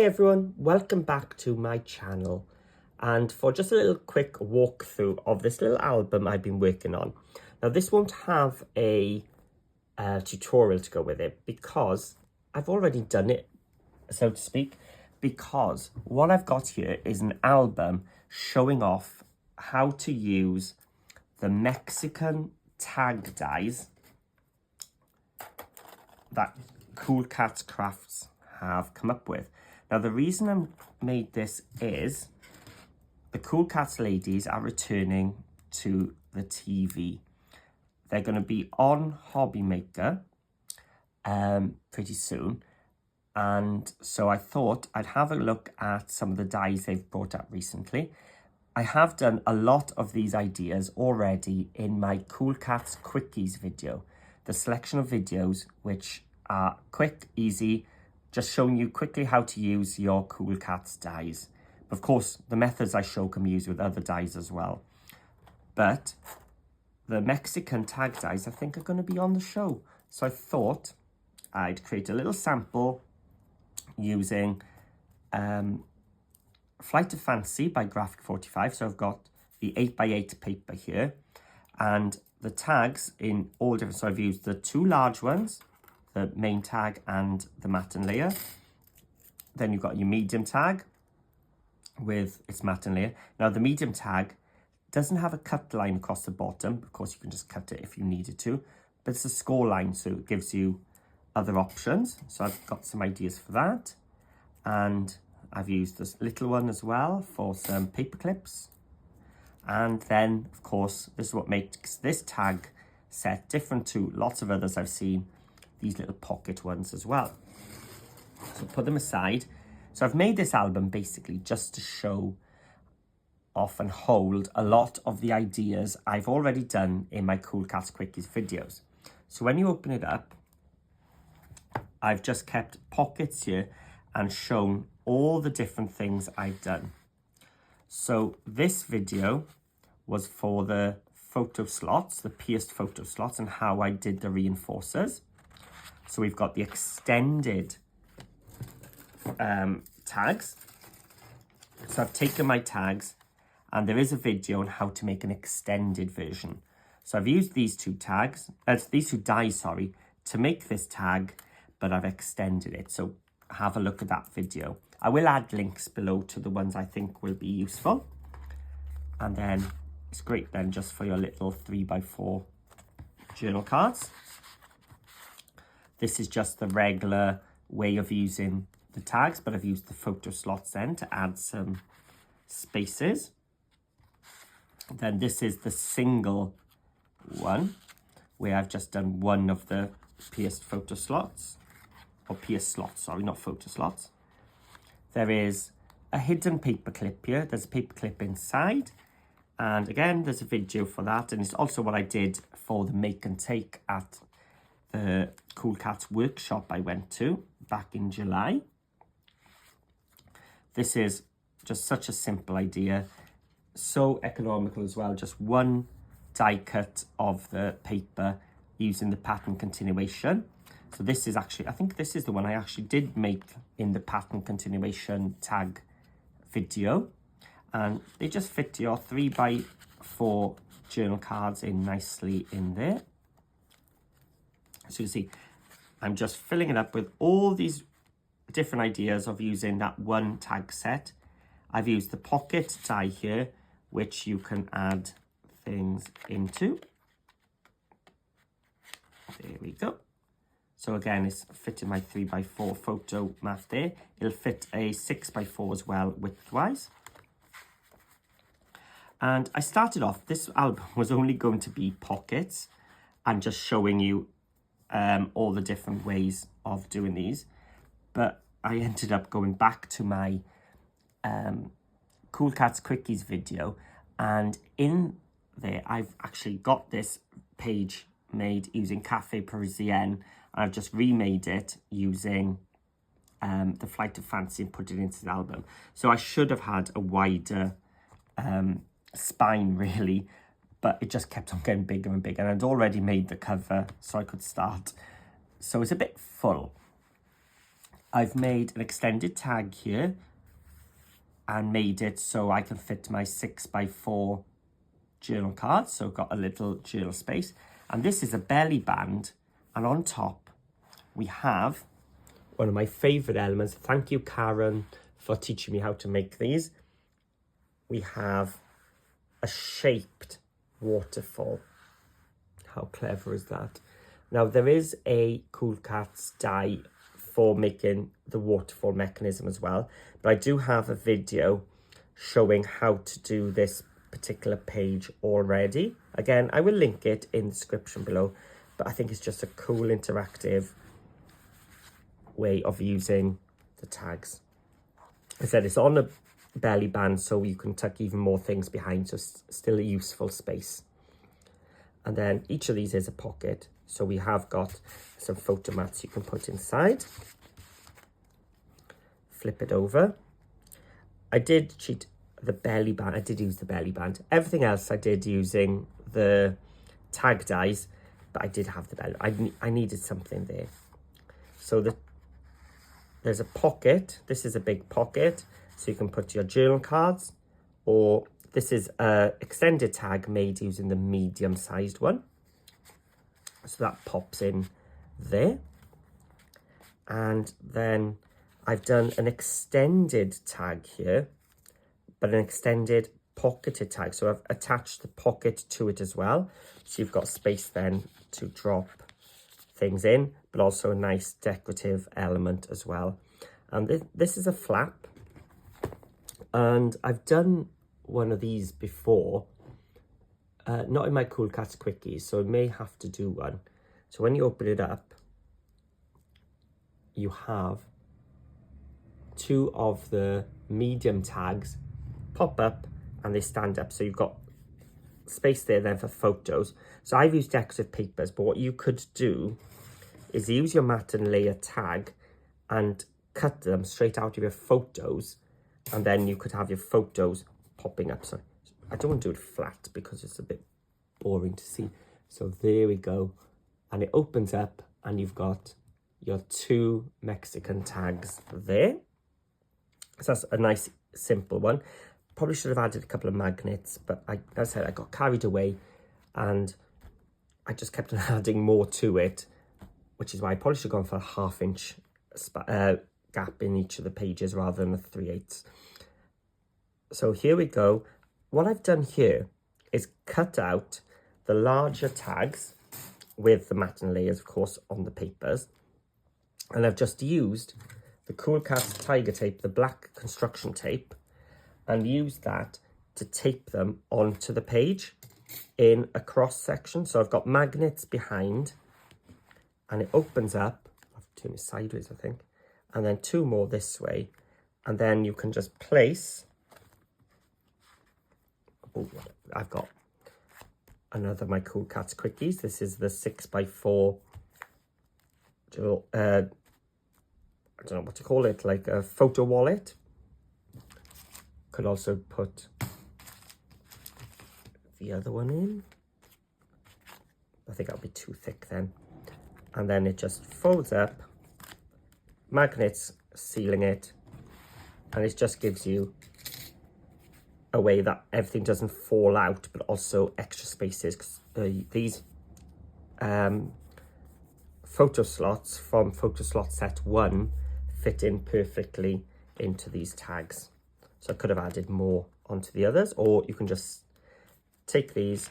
Hi everyone, welcome back to my channel, and for just a little quick walkthrough of this little album I've been working on. Now this won't have a tutorial to go with it because I've already done it, so to speak, because what I've got here is an album showing off how to use the Mexican tag dies that Cool Katz Crafts have come up with. Now the reason I made this is the Cool Katz ladies are returning to the TV. They're going to be on Hobby Maker pretty soon, and so I thought I'd have a look at some of the dies they've brought up recently. I have done a lot of these ideas already in my Cool Katz Quickies video, the selection of videos which are quick, easy, just showing you quickly how to use your Cool Katz dies. Of course, the methods I show can be used with other dies as well. But the Mexican tag dies, I think, are going to be on the show. So I thought I'd create a little sample using Flight of Fancy by Graphic 45. So I've got the 8x8 paper here, and the tags in all different. So I've used the two large ones, the main tag and the matte and layer. Then you've got your medium tag with its matte and layer. Now the medium tag doesn't have a cut line across the bottom. Of course, you can just cut it if you needed to, but it's a score line, so it gives you other options. So I've got some ideas for that. And I've used this little one as well for some paper clips. And then, of course, this is what makes this tag set different to lots of others I've seen, these little pocket ones as well. So put them aside. So I've made this album basically just to show off and hold a lot of the ideas I've already done in my Cool Katz Quickies videos. So when you open it up, I've just kept pockets here and shown all the different things I've done. So this video was for the photo slots, the pierced photo slots, and how I did the reinforcers. So we've got the extended tags. So I've taken my tags, and there is a video on how to make an extended version. So I've used these two tags, these two dies, sorry, to make this tag, but I've extended it. So have a look at that video. I will add links below to the ones I think will be useful. And then it's great then just for your little 3x4 journal cards. This is just the regular way of using the tags, but I've used the photo slots then to add some spaces. Then this is the single one where I've just done one of the pierced photo slots, or pierced slots, sorry, not photo slots. There is a hidden paper clip here. There's a paper clip inside. And again, there's a video for that. And it's also what I did for the make and take at the Cool Katz workshop I went to back in July. This is just such a simple idea. So economical as well. Just one die cut of the paper using the pattern continuation. So this is actually, I think this is the one I actually did make in the pattern continuation tag video. And they just fit your 3x4 journal cards in nicely in there. So you see, I'm just filling it up with all these different ideas of using that one tag set. I've used the pocket die here, which you can add things into. There we go. So again, it's fitting my 3x4 photo mat there. It'll fit a 6x4 as well widthwise. And I started off, this album was only going to be pockets and just showing you all the different ways of doing these. But I ended up going back to my Cool Katz Quickies video, and in there I've actually got this page made using Cafe Parisien. I've just remade it using the Flight of Fancy and put it into the album. So I should have had a wider spine really, but it just kept on getting bigger and bigger, and I'd already made the cover so I could start. So it's a bit full. I've made an extended tag here and made it so I can fit my 6x4 journal cards. So I've got a little journal space. And this is a belly band. And on top, we have one of my favourite elements. Thank you, Karen, for teaching me how to make these. We have a shaped waterfall. How clever is that? Now, there is a Cool Katz die for making the waterfall mechanism as well. But I do have a video showing how to do this particular page already. Again, I will link it in the description below. But I think it's just a cool interactive way of using the tags. I said it's on a belly band so you can tuck even more things behind, so it's still a useful space. And then each of these is a pocket. So we have got some photo mats you can put inside. Flip it over. I did cheat the belly band. I did use the belly band. Everything else I did using the tag dies, but I did have the belly. I needed something there. So there's a pocket. This is a big pocket. So you can put your journal cards, or this is a extended tag made using the medium-sized one. So that pops in there. And then I've done an extended tag here, but an extended pocketed tag. So I've attached the pocket to it as well. So you've got space then to drop things in, but also a nice decorative element as well. And this is a flap. And I've done one of these before, not in my Cool Katz quickies, so I may have to do one. So when you open it up, you have two of the medium tags pop up and they stand up. So you've got space there then for photos. So I've used decorative papers, but what you could do is use your matte and layer tag and cut them straight out of your photos, and then you could have your photos popping up. So I don't want to do it flat because it's a bit boring to see. So there we go. And it opens up and you've got your two Mexican tags there. So that's a nice simple one. Probably should have added a couple of magnets, but as I said, I got carried away and I just kept on adding more to it, which is why I probably should have gone for a 1/2 inch gap in each of the pages rather than a 3/8. So here we go. What I've done here is cut out the larger tags with the matte and layers, of course, on the papers. And I've just used the Cool Katz tiger tape, the black construction tape, and used that to tape them onto the page in a cross section. So I've got magnets behind and it opens up. I'll turn it sideways, I think. And then two more this way. And then you can just place. Oh, I've got another of my Cool Katz quickies. This is the 6x4. I don't know what to call it, like a photo wallet. Could also put the other one in. I think that'll be too thick then. And then it just folds up, magnets sealing it, and it just gives you a way that everything doesn't fall out, but also extra spaces. 'Cause these photo slots from photo slot set 1 fit in perfectly into these tags. So I could have added more onto the others, or you can just take these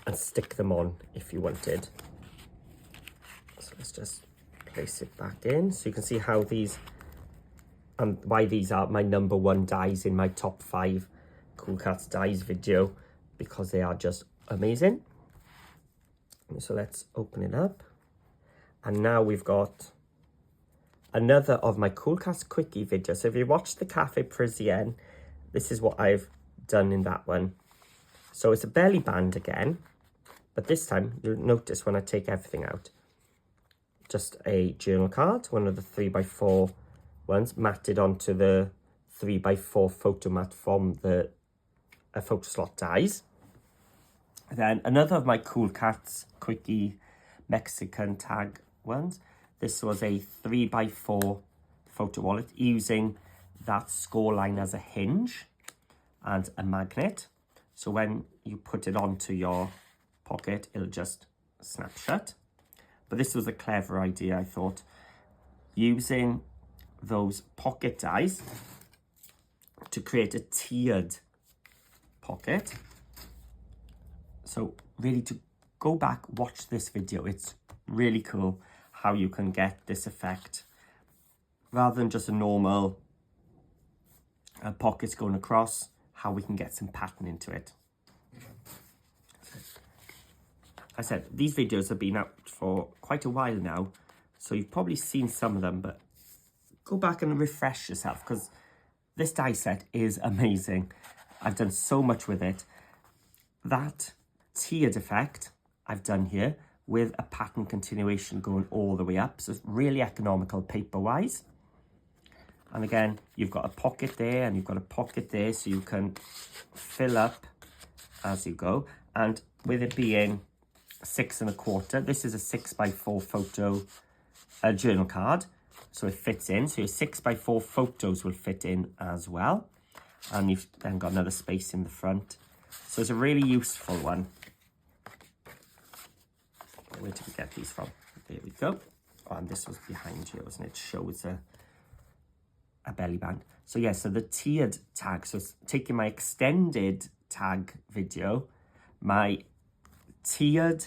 and stick them on if you wanted. So let's just place it back in so you can see how these and why these are my #1 dies in my top 5 Cool Katz dies video, because they are just amazing. So let's open it up, and now we've got another of my Cool Katz quickie videos. So if you watch the Cafe Parisienne, this is what I've done in that one. So it's a belly band again, but this time you'll notice when I take everything out, just a journal card, one of the 3x4 ones, matted onto the 3x4 photo mat from the photo slot dies. And then another of my Cool Katz quickie Mexican tag ones. This was a 3x4 photo wallet using that score line as a hinge and a magnet. So when you put it onto your pocket, it'll just snap shut. But this was a clever idea, I thought, using those pocket dies to create a tiered pocket. So really, to go back, watch this video. It's really cool how you can get this effect rather than just a normal pockets going across, how we can get some pattern into it. I said these videos have been out for quite a while now, so you've probably seen some of them, but go back and refresh yourself, because this die set is amazing. I've done so much with it. That tiered effect I've done here with a pattern continuation going all the way up, so it's really economical paper wise. And again, you've got a pocket there and you've got a pocket there, so you can fill up as you go. And with it being 6 1/4, this is a 6x4 photo journal card, so it fits in. So your 6x4 photos will fit in as well, and you've then got another space in the front, so it's a really useful one. Where did we get these from? There we go. Oh, and this was behind you, wasn't it? Shows a belly band. So yeah, so the tiered tag, so it's taking my extended tag video, my tiered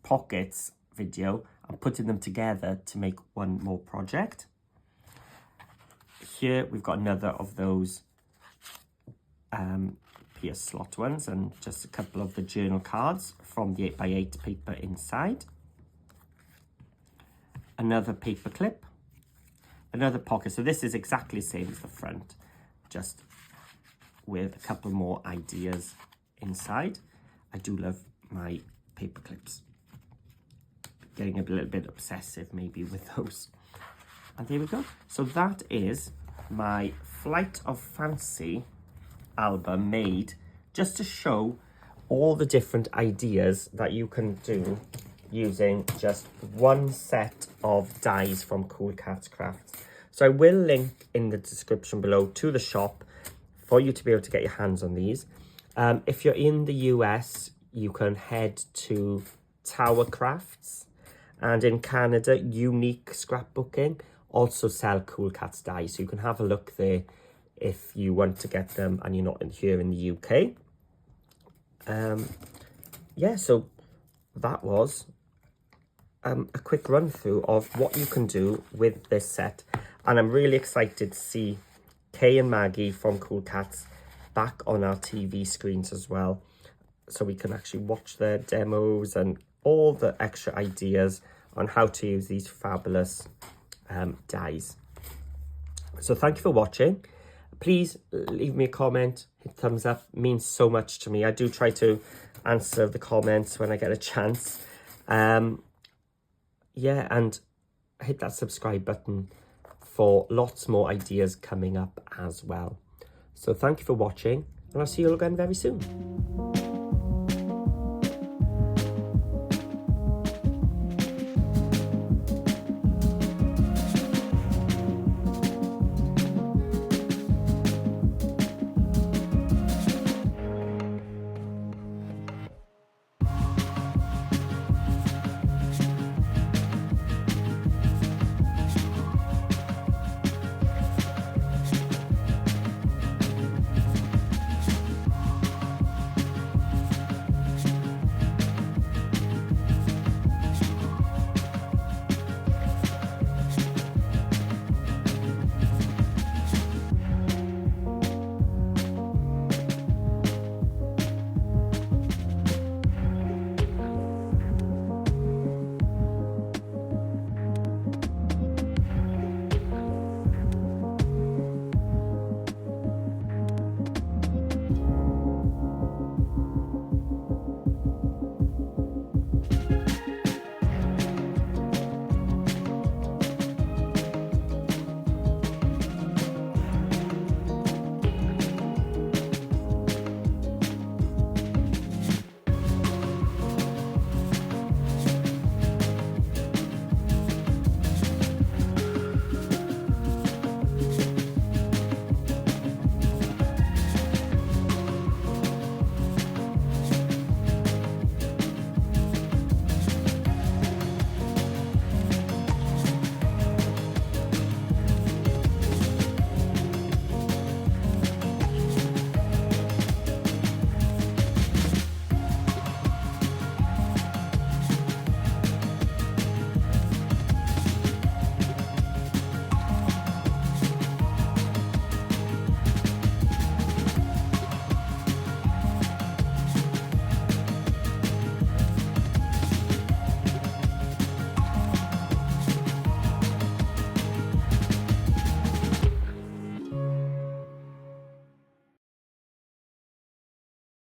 pockets video, and putting them together to make one more project. Here we've got another of those pierce slot ones, and just a couple of the journal cards from the 8x8 paper inside. Another paper clip, another pocket. So this is exactly the same as the front, just with a couple more ideas inside. I do love my paper clips. Getting a little bit obsessive maybe with those. And there we go. So that is my Flight of Fancy album made just to show all the different ideas that you can do using just one set of dies from Cool Katz Crafts. So I will link in the description below to the shop for you to be able to get your hands on these. If you're in the US, you can head to Tower Crafts, and in Canada, Unique Scrapbooking also sell Cool Katz dies, so you can have a look there if you want to get them and you're not here in the UK. Yeah, so that was a quick run through of what you can do with this set, and I'm really excited to see Kay and Maggie from Cool Katz back on our TV screens as well, so we can actually watch their demos and all the extra ideas on how to use these fabulous dies. So thank you for watching. Please leave me a comment, hit thumbs up, it means so much to me. I do try to answer the comments when I get a chance. Yeah, and hit that subscribe button for lots more ideas coming up as well. So thank you for watching, and I'll see you all again very soon.